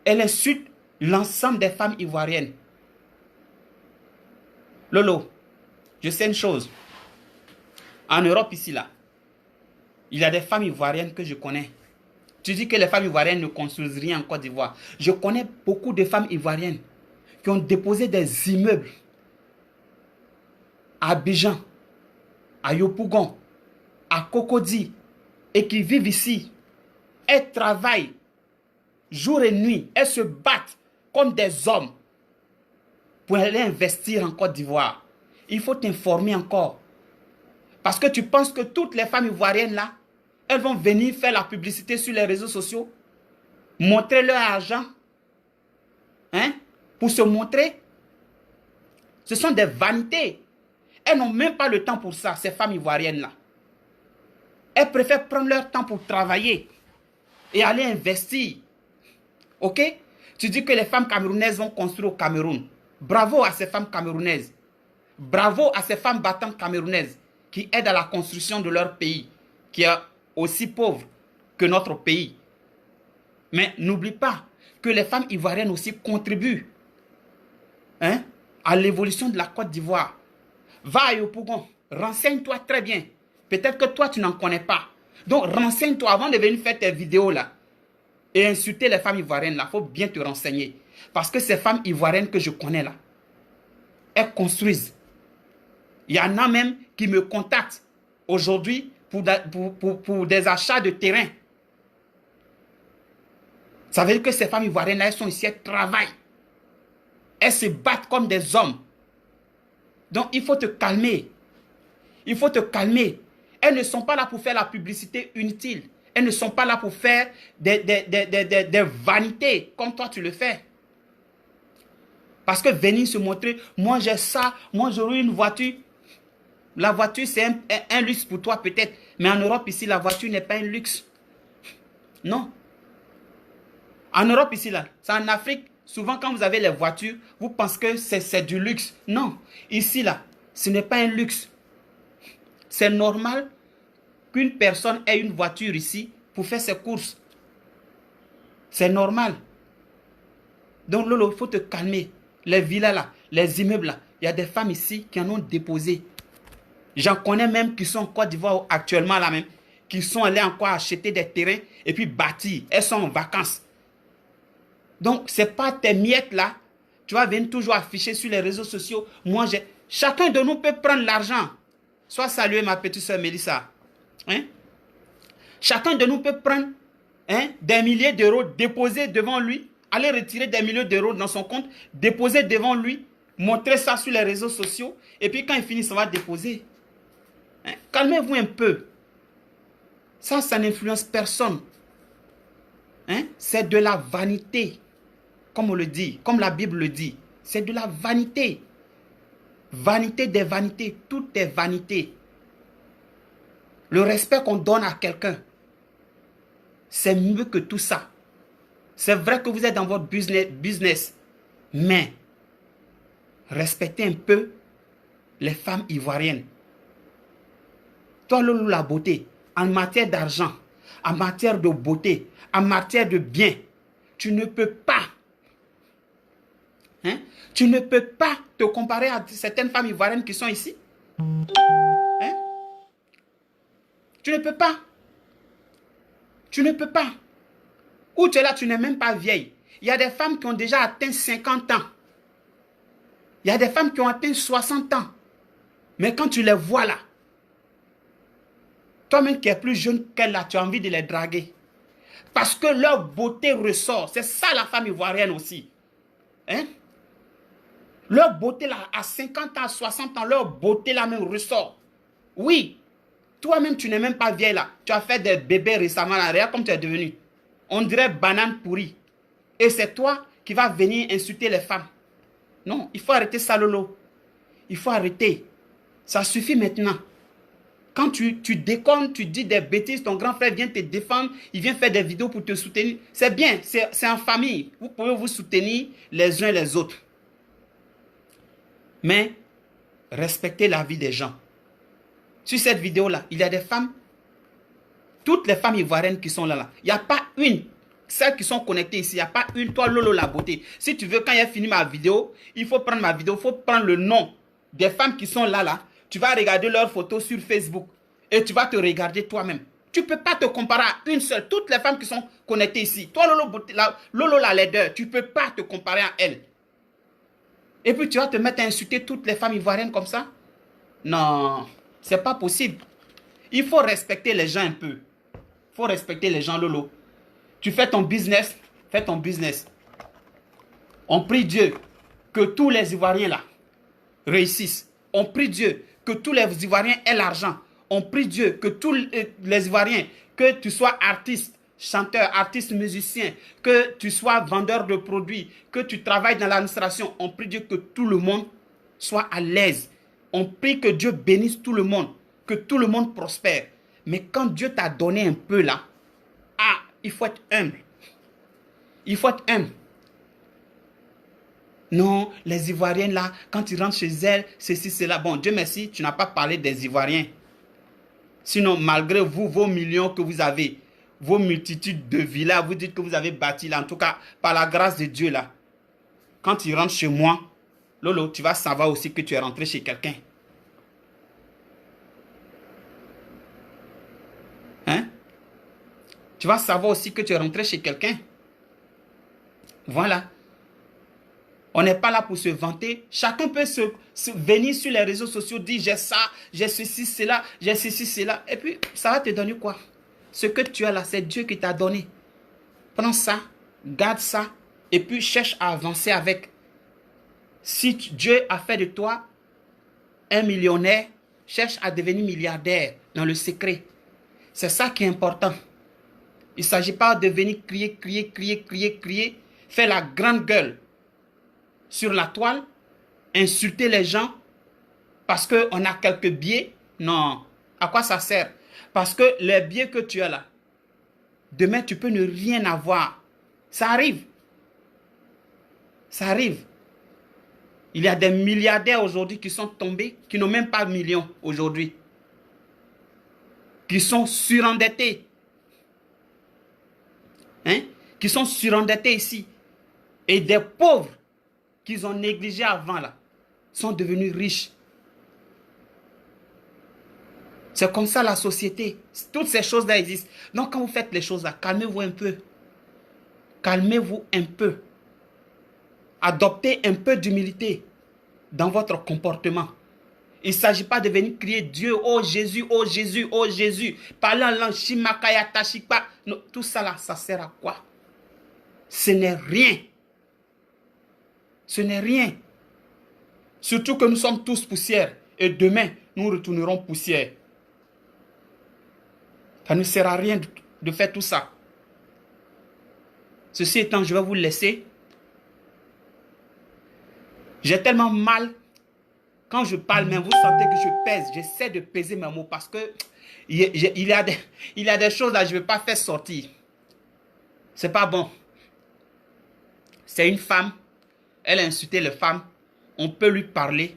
Elle insulte l'ensemble des femmes ivoiriennes. Lolo, je sais une chose. En Europe, ici, là, il y a des femmes ivoiriennes que je connais. Tu dis que les femmes ivoiriennes ne construisent rien en Côte d'Ivoire. Je connais beaucoup de femmes ivoiriennes qui ont déposé des immeubles à Abidjan, à Yopougon, à Cocody et qui vivent ici. Elles travaillent jour et nuit. Elles se battent comme des hommes pour aller investir en Côte d'Ivoire. Il faut t'informer encore. Parce que tu penses que toutes les femmes ivoiriennes là, elles vont venir faire la publicité sur les réseaux sociaux, montrer leur argent, hein, pour se montrer. Ce sont des vanités. Elles n'ont même pas le temps pour ça, ces femmes ivoiriennes là. Elles préfèrent prendre leur temps pour travailler et aller investir. Ok? Tu dis que les femmes camerounaises vont construire au Cameroun. Bravo à ces femmes camerounaises. Bravo à ces femmes battantes camerounaises qui aident à la construction de leur pays, qui est aussi pauvre que notre pays. Mais n'oublie pas que les femmes ivoiriennes aussi contribuent, hein, à l'évolution de la Côte d'Ivoire. Va à Yopougon, renseigne-toi très bien. Peut-être que toi, tu n'en connais pas. Donc, renseigne-toi avant de venir faire tes vidéos là et insulter les femmes ivoiriennes là. Il faut bien te renseigner. Parce que ces femmes ivoiriennes que je connais là, elles construisent. Il y en a même qui me contactent aujourd'hui pour des achats de terrain. Ça veut dire que ces femmes ivoiriennes là, elles sont ici, elles travaillent. Elles se battent comme des hommes. Donc, il faut te calmer. Il faut te calmer. Elles ne sont pas là pour faire la publicité inutile. Elles ne sont pas là pour faire des vanités comme toi tu le fais. Parce que venir se montrer, moi j'ai ça, moi j'aurai une voiture. La voiture c'est un luxe pour toi peut-être. Mais en Europe ici, la voiture n'est pas un luxe. Non. En Europe ici, là, c'est en Afrique. Souvent quand vous avez les voitures, vous pensez que c'est du luxe. Non. Ici, là, ce n'est pas un luxe. C'est normal qu'une personne ait une voiture ici pour faire ses courses. C'est normal. Donc, Lolo, il faut te calmer. Les villas là, les immeubles là, il y a des femmes ici qui en ont déposé. J'en connais même qui sont en Côte d'Ivoire actuellement là même, qui sont allées encore acheter des terrains et puis bâtir. Elles sont en vacances. Donc, ce n'est pas tes miettes là. Tu vas venir toujours afficher sur les réseaux sociaux. Moi, chacun de nous peut prendre l'argent. Sois salué, ma petite soeur Mélissa. Hein? Chacun de nous peut prendre, hein, des milliers d'euros, déposer devant lui, aller retirer des milliers d'euros dans son compte, déposer devant lui, montrer ça sur les réseaux sociaux, et puis quand il finit, ça va déposer. Hein? Calmez-vous un peu. Ça n'influence personne. Hein? C'est de la vanité, comme on le dit, comme la Bible le dit. C'est de la vanité. Vanité des vanités, tout est vanité. Le respect qu'on donne à quelqu'un, c'est mieux que tout ça. C'est vrai que vous êtes dans votre business, mais respectez un peu les femmes ivoiriennes. Toi, Loulou, la beauté, en matière d'argent, en matière de beauté, en matière de bien, tu ne peux pas, hein, tu ne peux pas te comparer à certaines femmes ivoiriennes qui sont ici. Hein? Tu ne peux pas. Tu ne peux pas. Ou tu es là, tu n'es même pas vieille. Il y a des femmes qui ont déjà atteint 50 ans. Il y a des femmes qui ont atteint 60 ans. Mais quand tu les vois là, toi-même qui es plus jeune qu'elle là, tu as envie de les draguer. Parce que leur beauté ressort. C'est ça la femme ivoirienne aussi. Hein? Leur beauté là, à 50 ans, à 60 ans, leur beauté là même ressort. Oui, toi-même tu n'es même pas vieille là. Tu as fait des bébés récemment là. Regarde comme tu es devenu. On dirait banane pourrie. Et c'est toi qui vas venir insulter les femmes. Non, il faut arrêter ça, Lolo. Il faut arrêter. Ça suffit maintenant. Quand tu déconnes, tu dis des bêtises, ton grand frère vient te défendre, il vient faire des vidéos pour te soutenir. C'est bien, c'est en famille. Vous pouvez vous soutenir les uns les autres. Mais respectez la vie des gens. Sur cette vidéo-là, il y a des femmes, toutes les femmes ivoiriennes qui sont là. Il n'y a pas une, celles qui sont connectées ici, il n'y a pas une, toi Lolo la beauté. Si tu veux, quand il a fini ma vidéo, il faut prendre ma vidéo, il faut prendre le nom des femmes qui sont là. Tu vas regarder leurs photos sur Facebook et tu vas te regarder toi-même. Tu ne peux pas te comparer à une seule. Toutes les femmes qui sont connectées ici, toi Lolo la laideur, tu ne peux pas te comparer à elle. Et puis tu vas te mettre à insulter toutes les femmes ivoiriennes comme ça? Non, c'est pas possible. Il faut respecter les gens un peu. Il faut respecter les gens, Lolo. Tu fais ton business, fais ton business. On prie Dieu que tous les Ivoiriens là réussissent. On prie Dieu que tous les Ivoiriens aient l'argent. On prie Dieu que tous les Ivoiriens, que tu sois artiste, chanteur, artiste, musicien, que tu sois vendeur de produits, que tu travailles dans l'administration. On prie Dieu que tout le monde soit à l'aise. On prie que Dieu bénisse tout le monde, que tout le monde prospère. Mais quand Dieu t'a donné un peu là, il faut être humble. Il faut être humble. Non, les Ivoiriennes là, quand ils rentrent chez elles, ceci, cela. Bon, Dieu merci, tu n'as pas parlé des Ivoiriens. Sinon, malgré vous, vos millions que vous avez, vos multitudes de villas, vous dites que vous avez bâti là, en tout cas, par la grâce de Dieu là. Quand ils rentrent chez moi, Lolo, tu vas savoir aussi que tu es rentré chez quelqu'un. Hein? Tu vas savoir aussi que tu es rentré chez quelqu'un. Voilà. On n'est pas là pour se vanter. Chacun peut venir sur les réseaux sociaux, dire j'ai ça, j'ai ceci, cela, j'ai ceci, cela. Et puis, ça va te donner quoi? Ce que tu as là, c'est Dieu qui t'a donné. Prends ça, garde ça, et puis cherche à avancer avec. Si Dieu a fait de toi un millionnaire, cherche à devenir milliardaire dans le secret. C'est ça qui est important. Il ne s'agit pas de venir crier, faire la grande gueule sur la toile, insulter les gens parce qu'on a quelques billets. Non. À quoi ça sert? Parce que les billets que tu as là, demain tu peux ne rien avoir. Ça arrive. Ça arrive. Il y a des milliardaires aujourd'hui qui sont tombés, qui n'ont même pas de millions aujourd'hui. Qui sont surendettés. Hein? Qui sont surendettés ici. Et des pauvres qu'ils ont négligés avant là, sont devenus riches. C'est comme ça la société. Toutes ces choses-là existent. Donc quand vous faites les choses là, calmez-vous un peu. Calmez-vous un peu. Adoptez un peu d'humilité dans votre comportement. Il ne s'agit pas de venir crier Dieu, oh Jésus, oh Jésus, oh Jésus. Parler en langue, Shimakaya, Tashikpa. Non, tout ça là, ça sert à quoi? Ce n'est rien. Ce n'est rien. Surtout que nous sommes tous poussière. Et demain, nous retournerons poussière. Ça ne sert à rien de faire tout ça. Ceci étant, je vais vous laisser. J'ai tellement mal. Quand je parle, même vous sentez que je pèse. J'essaie de peser mes mots parce que il y a des choses là, je ne vais pas faire sortir. C'est pas bon. C'est une femme. Elle a insulté les femmes. On peut lui parler.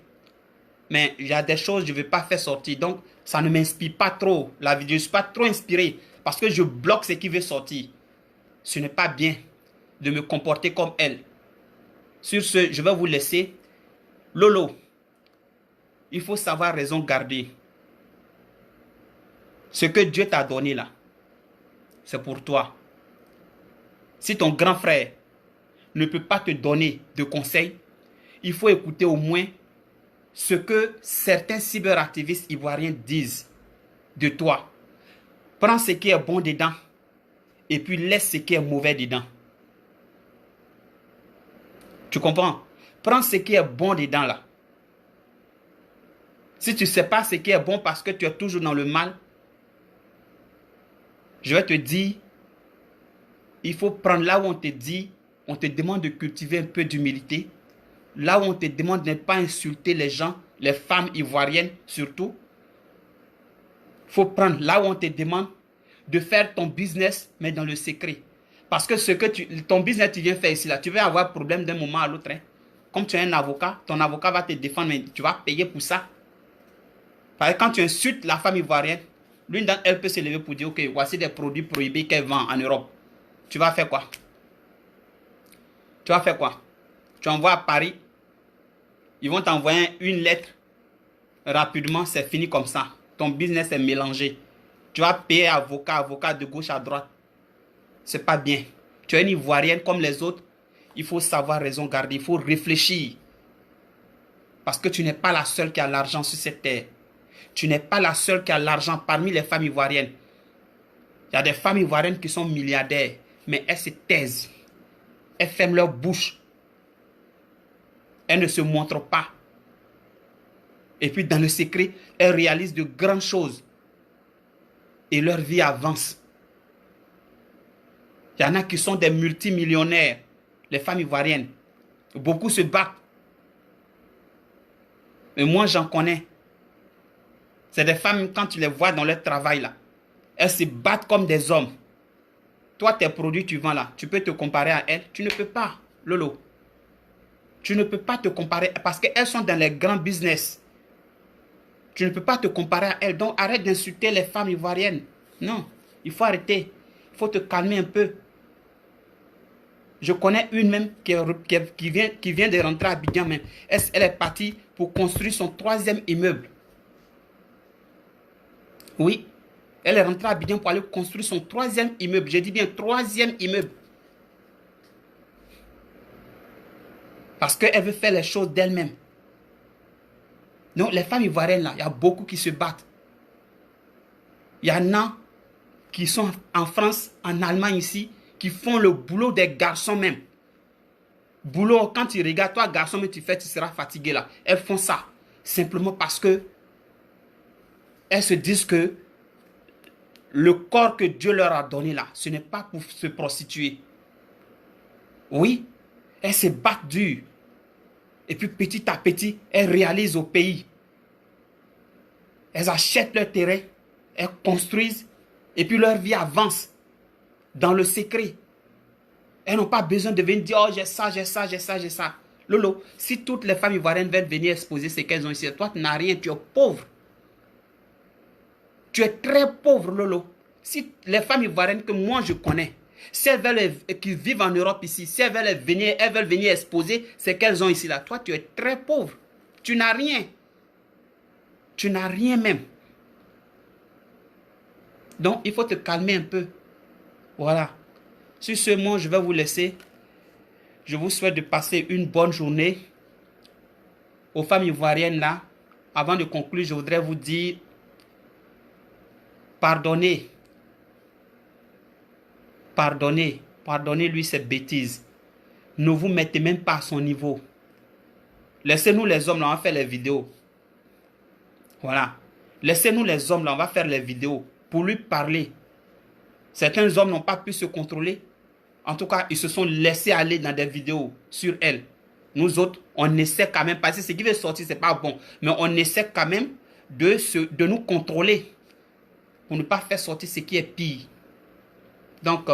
Mais il y a des choses que je ne vais pas faire sortir. Donc, ça ne m'inspire pas trop. La vidéo, je ne suis pas trop inspiré. Parce que je bloque ce qui veut sortir. Ce n'est pas bien de me comporter comme elle. Sur ce, je vais vous laisser. Lolo, il faut savoir raison garder. Ce que Dieu t'a donné là, c'est pour toi. Si ton grand frère ne peut pas te donner de conseils, il faut écouter au moins ce que certains cyberactivistes ivoiriens disent de toi. Prends ce qui est bon dedans et puis laisse ce qui est mauvais dedans. Tu comprends? Prends ce qui est bon dedans là. Si tu ne sais pas ce qui est bon parce que tu es toujours dans le mal, je vais te dire, il faut prendre là où on te dit, on te demande de cultiver un peu d'humilité. Là où on te demande de ne pas insulter les gens, les femmes ivoiriennes surtout. Il faut prendre là où on te demande de faire ton business, mais dans le secret. Parce que ton business tu viens faire ici, là, tu vas avoir problème d'un moment à l'autre. Hein. Comme tu es un avocat, ton avocat va te défendre, mais tu vas payer pour ça. Parce que quand tu insultes la femme ivoirienne, l'une d'entre elles peut se lever pour dire, ok, voici des produits prohibés qu'elle vend en Europe. Tu vas faire quoi? Tu vas faire quoi? Tu envoies à Paris, ils vont t'envoyer une lettre. Rapidement, c'est fini comme ça. Ton business est mélangé. Tu vas payer avocat de gauche à droite. C'est pas bien. Tu es une Ivoirienne comme les autres. Il faut savoir raison garder. Il faut réfléchir. Parce que tu n'es pas la seule qui a l'argent sur cette terre. Tu n'es pas la seule qui a l'argent parmi les femmes ivoiriennes. Il y a des femmes ivoiriennes qui sont milliardaires. Mais elles se taisent. Elles ferment leur bouche. Elles ne se montrent pas. Et puis dans le secret, elles réalisent de grandes choses. Et leur vie avance. Il y en a qui sont des multimillionnaires. Les femmes ivoiriennes. Beaucoup se battent. Mais moi, j'en connais. C'est des femmes, quand tu les vois dans leur travail, là, elles se battent comme des hommes. Toi, tes produits, tu vends là. Tu peux te comparer à elles? Tu ne peux pas, Lolo. Tu ne peux pas te comparer parce qu'elles sont dans les grands business. Tu ne peux pas te comparer à elles. Donc, arrête d'insulter les femmes ivoiriennes. Non, il faut arrêter. Il faut te calmer un peu. Je connais une même qui vient de rentrer à Abidjan même. Elle est partie pour construire son 3e immeuble. Oui, elle est rentrée à Abidjan pour aller construire son 3e immeuble. Je dis bien 3e immeuble. Parce qu'elle veut faire les choses d'elle-même. Donc les femmes ivoiriennes là, il y a beaucoup qui se battent. Il y en a qui sont en France, en Allemagne ici, qui font le boulot des garçons même. Boulot, quand tu regardes, toi garçon, mais tu fais, tu seras fatigué là. Elles font ça. Simplement parce que elles se disent que le corps que Dieu leur a donné là, ce n'est pas pour se prostituer. Oui, elles se battent dur. Et puis petit à petit, elles réalisent au pays. Elles achètent leur terrain, elles construisent, et puis leur vie avance dans le secret. Elles n'ont pas besoin de venir dire, oh j'ai ça, j'ai ça, j'ai ça, j'ai ça. Lolo, si toutes les femmes ivoiriennes veulent venir exposer ce qu'elles ont ici, toi tu n'as rien, tu es pauvre. Tu es très pauvre, Lolo. Si les femmes ivoiriennes que moi je connais, si elles veulent, qui vivent en Europe ici, si elles veulent venir exposer ce qu'elles ont ici là, toi tu es très pauvre. Tu n'as rien. Tu n'as rien même. Donc il faut te calmer un peu. Voilà. Sur ce mot, je vais vous laisser. Je vous souhaite de passer une bonne journée. Aux femmes ivoiriennes là, avant de conclure, je voudrais vous dire, pardonnez. Pardonnez. Pardonnez-lui ces bêtises. Ne vous mettez même pas à son niveau. Laissez-nous les hommes là, on va faire les vidéos. Voilà. Laissez-nous les hommes là, on va faire les vidéos pour lui parler. Certains hommes n'ont pas pu se contrôler. En tout cas, ils se sont laissés aller dans des vidéos sur elle. Nous autres, on essaie quand même, parce que ce qui veut sortir, ce n'est pas bon. Mais on essaie quand même de nous contrôler pour ne pas faire sortir ce qui est pire. Donc,